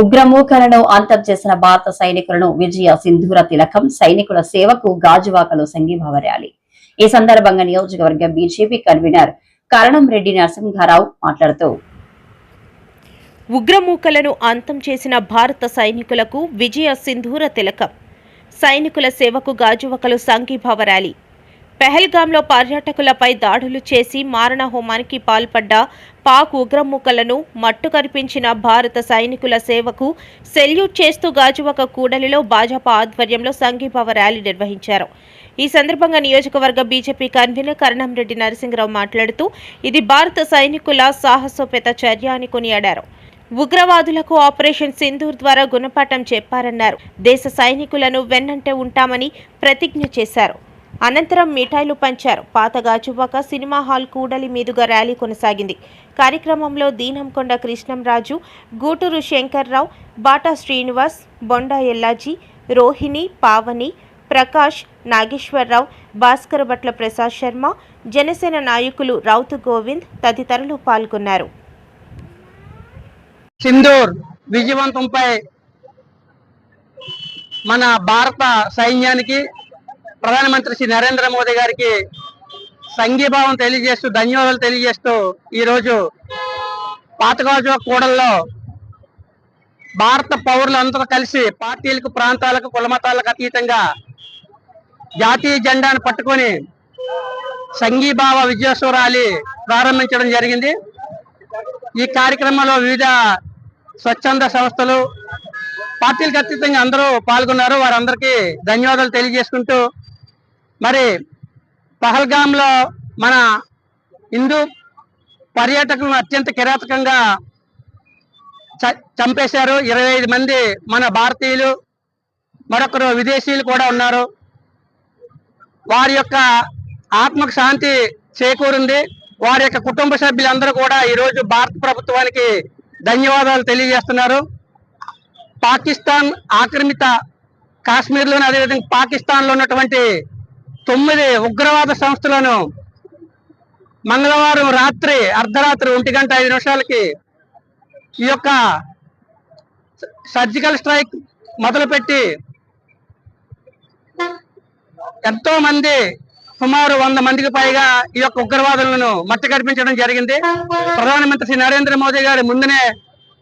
ఉగ్రమూకలను అంతం చేసిన భారత సైనికులను విజయ సింధూర తిలకం, సైనికుల సేవకు గాజువాకలో సంఘీభావ ర్యాలీ. ఈ సందర్భంగా నియోజకవర్గ బీజేపీ కన్వీనర్ కరణం రెడ్డి నరసింహారావు మాట్లాడుతూ, ఉగ్రమూకలను అంతం చేసిన భారత సైనికులకు విజయ సింధూర తిలకం, సైనికుల సేవకు గాజువాకలో సంఘీభావ ర్యాలీ. పెహల్గాంలో పర్యాటకులపై దాడులు చేసి మారణ హోమానికి పాల్పడ్డ పాక్ ఉగ్రమూకలను మట్టుకరిపించిన భారత సైనికుల సేవకు సెల్యూట్ చేస్తూ గాజువాక కూడలిలో భాజపా ఆధ్వర్యంలో సంఘీభావ ర్యాలీ నిర్వహించారు. ఈ సందర్భంగా నియోజకవర్గ బీజేపీ కన్వీనర్ కరణం రెడ్డి నరసింహారావు మాట్లాడుతూ, ఇది భారత సైనికుల సాహసోపేత చర్య అని కొనియాడారు. ఉగ్రవాదులకు ఆపరేషన్ సింధూర్ ద్వారా గుణపాఠం చెప్పారన్నారు. దేశ సైనికులను వెన్నంటే ఉంటామని ప్రతిజ్ఞ చేశారు. అనంతరం మిఠాయిలు పంచారు. పాత గాజువాక సినిమా హాల్ కూడలి మీదుగా ర్యాలీ కొనసాగింది. కార్యక్రమంలో దీనంకొండ కృష్ణంరాజు, గూటూరు శంకర్రావు, బాటా శ్రీనివాస్, బొండా ఎల్లాజీ, రోహిణి, పావని, ప్రకాష్, నాగేశ్వరరావు, భాస్కర్ భట్ల ప్రసాద్ శర్మ, జనసేన నాయకులు రౌతు గోవింద్ తదితరులు పాల్గొన్నారు. సింధూర్ విజయవంతంపై మన భారత సైన్యానికి ప్రధానమంత్రి శ్రీ నరేంద్ర మోదీ గారికి సంఘీభావం తెలియజేస్తూ ధన్యవాదాలు తెలియజేస్తూ ఈరోజు పాతగాజువాక కూడల్లో భారత పౌరులందరూ కలిసి పార్టీలకు, ప్రాంతాలకు, కులమతాలకు అతీతంగా జాతీయ జెండాను పట్టుకొని సంఘీభావ విజయోత్సవ ర్యాలీ ప్రారంభించడం జరిగింది. ఈ కార్యక్రమంలో వివిధ స్వచ్ఛంద సంస్థలు, పార్టీలకు అతీతంగా అందరూ పాల్గొన్నారు. వారందరికీ ధన్యవాదాలు తెలియజేసుకుంటూ, మరి పహల్గాంలో మన హిందూ పర్యాటకులను అత్యంత కిరాతకంగా చంపేశారు. 25 మంది మన భారతీయులు, మరొకరు విదేశీయులు కూడా ఉన్నారు. వారి యొక్క ఆత్మకు శాంతి చేకూరింది. వారి యొక్క కుటుంబ సభ్యులందరూ కూడా ఈరోజు భారత ప్రభుత్వానికి ధన్యవాదాలు తెలియజేస్తున్నారు. పాకిస్తాన్ ఆక్రమిత కాశ్మీర్లోని, అదేవిధంగా పాకిస్తాన్లో ఉన్నటువంటి 9 ఉగ్రవాద సంస్థలను మంగళవారం రాత్రి అర్ధరాత్రి 1:05 ఈ యొక్క సర్జికల్ స్ట్రైక్ మొదలుపెట్టి ఎంతో మంది, సుమారు 100 మందికి పైగా ఈ యొక్క ఉగ్రవాదులను మట్టి కనిపించడం జరిగింది. ప్రధానమంత్రి శ్రీ నరేంద్ర మోదీ గారు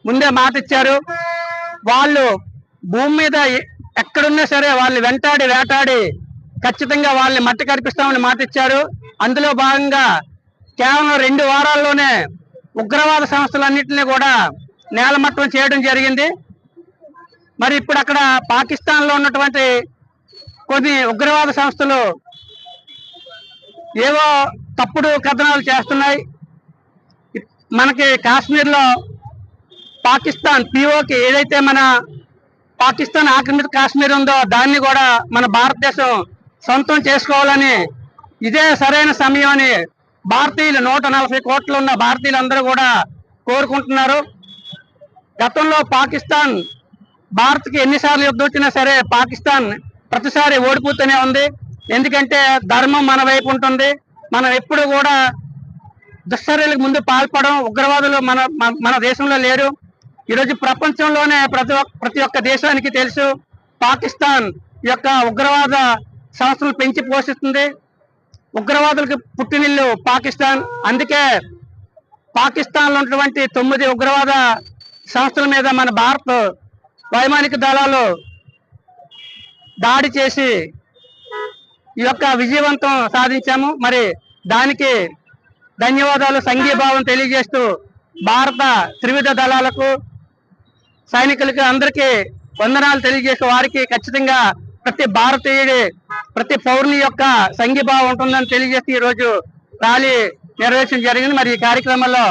ముందే మాట ఇచ్చారు. వాళ్ళు భూమి మీద ఎక్కడున్నా సరే వాళ్ళు వెంటాడి వేటాడి ఖచ్చితంగా వాళ్ళని మట్టి కనిపిస్తామని మాట ఇచ్చారు. అందులో భాగంగా కేవలం 2 వారాల్లోనే ఉగ్రవాద సంస్థలన్నింటినీ కూడా నేలమట్టం చేయడం జరిగింది. మరి ఇప్పుడు అక్కడ పాకిస్తాన్ లో ఉన్నటువంటి కొన్ని ఉగ్రవాద సంస్థలు ఏవో తప్పుడు కథనాలు చేస్తున్నాయి. మనకి కాశ్మీర్ లో పాకిస్తాన్ పిఓకి ఏదైతే మన పాకిస్తాన్ ఆక్రమిత కాశ్మీర్ ఉందో దాన్ని కూడా మన భారతదేశం సొంతం చేసుకోవాలని, ఇదే సరైన సమయం అని భారతీయులు 140 కోట్లు ఉన్న భారతీయులందరూ కూడా కోరుకుంటున్నారు. గతంలో పాకిస్తాన్ భారత్కి ఎన్నిసార్లు యుద్ధం వచ్చినా సరే పాకిస్తాన్ ప్రతిసారి ఓడిపోతూనే ఉంది. ఎందుకంటే ధర్మం మన వైపు ఉంటుంది. మనం ఎప్పుడు కూడా దుశ్చర్యలకు ముందు పాల్పడడం, ఉగ్రవాదులు మన దేశంలో లేరు. ఈరోజు ప్రపంచంలోనే ప్రతి ఒక్క దేశానికి తెలుసు పాకిస్తాన్ యొక్క ఉగ్రవాద సంస్థలు పెంచి పోషిస్తుంది. ఉగ్రవాదులకు పుట్టినిల్లు పాకిస్తాన్. అందుకే పాకిస్తాన్ లో ఉన్నటువంటి 9 ఉగ్రవాద సంస్థల మీద మన భారత వైమానిక దళాలు దాడి చేసి ఈ యొక్క విజయవంతం సాధించాము. మరి దానికి ధన్యవాదాలు, సంఘీభావం తెలియజేస్తూ భారత త్రివిధ దళాలకు, సైనికులకి అందరికీ వందనాలు తెలియజేస్తూ, వారికి ఖచ్చితంగా ప్రతి భారతీయుడి, ప్రతి పౌరుని యొక్క సంఘీభావం ఉంటుందని తెలియజేస్తూ ఈరోజు ర్యాలీ నిర్వహించడం జరిగింది. మరి ఈ కార్యక్రమంలో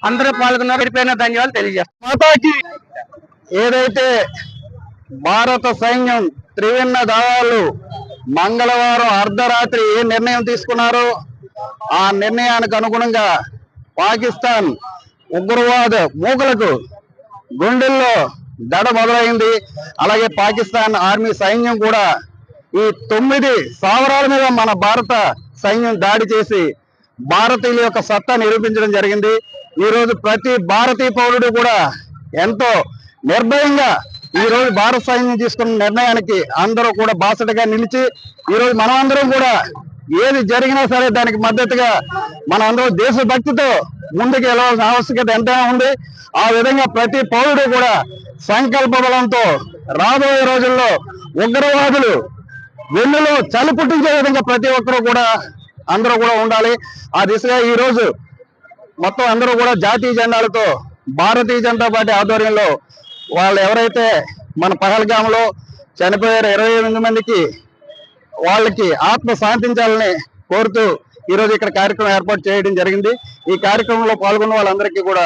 అందరూ పాల్గొన్నారు. ధన్యవాదాలు తెలియజేస్తాం. ఏదైతే భారత సైన్యం త్రివిన్న దళాలు మంగళవారం అర్ధరాత్రి ఏ నిర్ణయం తీసుకున్నారో ఆ నిర్ణయానికి అనుగుణంగా పాకిస్తాన్ ఉగ్రవాద మూకలకు గుండెల్లో దడ మొదలైంది. అలాగే పాకిస్తాన్ ఆర్మీ సైన్యం కూడా ఈ 9 స్థావరాల మీద మన భారత సైన్యం దాడి చేసి భారతీయుల యొక్క సత్తా నిరూపించడం జరిగింది. ఈ రోజు ప్రతి భారతీయ పౌరుడు కూడా ఎంతో నిర్భయంగా ఈ రోజు భారత సైన్యం తీసుకున్న నిర్ణయానికి అందరూ కూడా బాసటగా నిలిచి ఈ రోజు మనం అందరం కూడా ఏది జరిగినా సరే దానికి మద్దతుగా మన అందరూ దేశభక్తితో ముందుకు వెళ్ళాల్సిన ఆవశ్యకత ఎంతైనా ఉంది. ఆ విధంగా ప్రతి పౌరుడు కూడా సంకల్ప బలంతో రాబోయే రోజుల్లో ఉగ్రవాదులు వెన్నులో చలి పుట్టించే విధంగా ప్రతి ఒక్కరూ కూడా అందరూ కూడా ఉండాలి. ఆ దిశగా ఈ రోజు మొత్తం అందరూ కూడా జాతీయ జెండాలతో భారతీయ జనతా పార్టీ ఆధ్వర్యంలో వాళ్ళు ఎవరైతే మన పహల్గాంలో చనిపోయారు 28 మందికి వాళ్ళకి ఆత్మ శాంతించాలని కోరుతూ ఈ రోజు ఇక్కడ కార్యక్రమం ఏర్పాటు చేయడం జరిగింది. ఈ కార్యక్రమంలో పాల్గొన్న వాళ్ళందరికీ కూడా